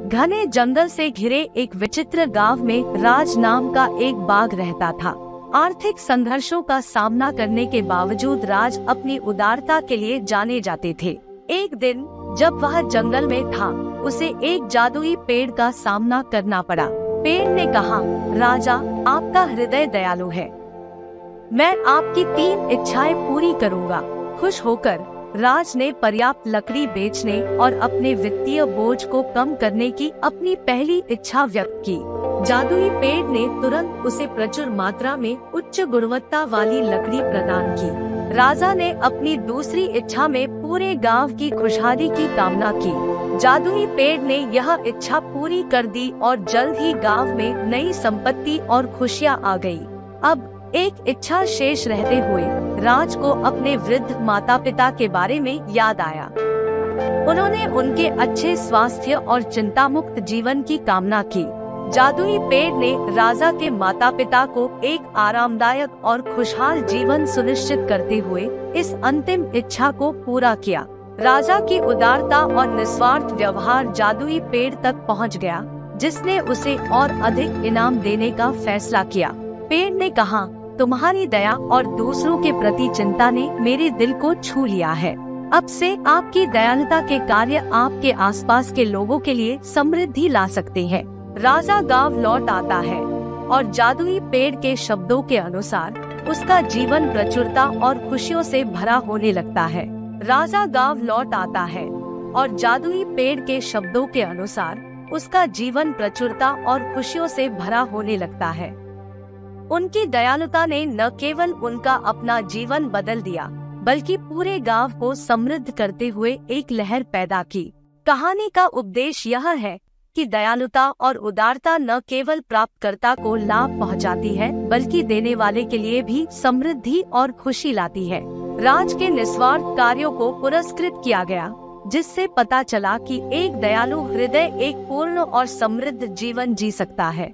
घने जंगल से घिरे एक विचित्र गांव में राज नाम का एक बाघ रहता था। आर्थिक संघर्षों का सामना करने के बावजूद राज अपनी उदारता के लिए जाने जाते थे। एक दिन जब वह जंगल में था, उसे एक जादुई पेड़ का सामना करना पड़ा। पेड़ ने कहा, राजा, आपका हृदय दयालु है, मैं आपकी 3 इच्छाएं पूरी करूंगा। खुश होकर राज ने पर्याप्त लकड़ी बेचने और अपने वित्तीय बोझ को कम करने की अपनी पहली इच्छा व्यक्त की। जादुई पेड़ ने तुरंत उसे प्रचुर मात्रा में उच्च गुणवत्ता वाली लकड़ी प्रदान की। राजा ने अपनी दूसरी इच्छा में पूरे गांव की खुशहाली की कामना की। जादुई पेड़ ने यह इच्छा पूरी कर दी और जल्द ही गांव में नई संपत्ति और खुशियां आ गई। अब एक इच्छा शेष रहते हुए राज को अपने वृद्ध माता पिता के बारे में याद आया। उन्होंने उनके अच्छे स्वास्थ्य और चिंता मुक्त जीवन की कामना की। जादुई पेड़ ने राजा के माता पिता को एक आरामदायक और खुशहाल जीवन सुनिश्चित करते हुए इस अंतिम इच्छा को पूरा किया। राजा की उदारता और निस्वार्थ व्यवहार जादुई पेड़ तक पहुंच गया, जिसने उसे और अधिक इनाम देने का फैसला किया। पेड़ ने कहा, तुम्हारी दया और दूसरों के प्रति चिंता ने मेरे दिल को छू लिया है। अब से आपकी दयालुता के कार्य आपके आसपास के लोगों के लिए समृद्धि ला सकते हैं। राजा गांव लौट आता है और जादुई पेड़ के शब्दों के अनुसार उसका जीवन प्रचुरता और खुशियों से भरा होने लगता है। राजा गांव लौट आता है और जादुई पेड़ के शब्दों के अनुसार उसका जीवन प्रचुरता और खुशियों से भरा होने लगता है। उनकी दयालुता ने न केवल उनका अपना जीवन बदल दिया, बल्कि पूरे गांव को समृद्ध करते हुए एक लहर पैदा की। कहानी का उपदेश यह है कि दयालुता और उदारता न केवल प्राप्तकर्ता को लाभ पहुंचाती है, बल्कि देने वाले के लिए भी समृद्धि और खुशी लाती है। राज के निस्वार्थ कार्यों को पुरस्कृत किया गया, जिससे पता चला कि एक दयालु हृदय एक पूर्ण और समृद्ध जीवन जी सकता है।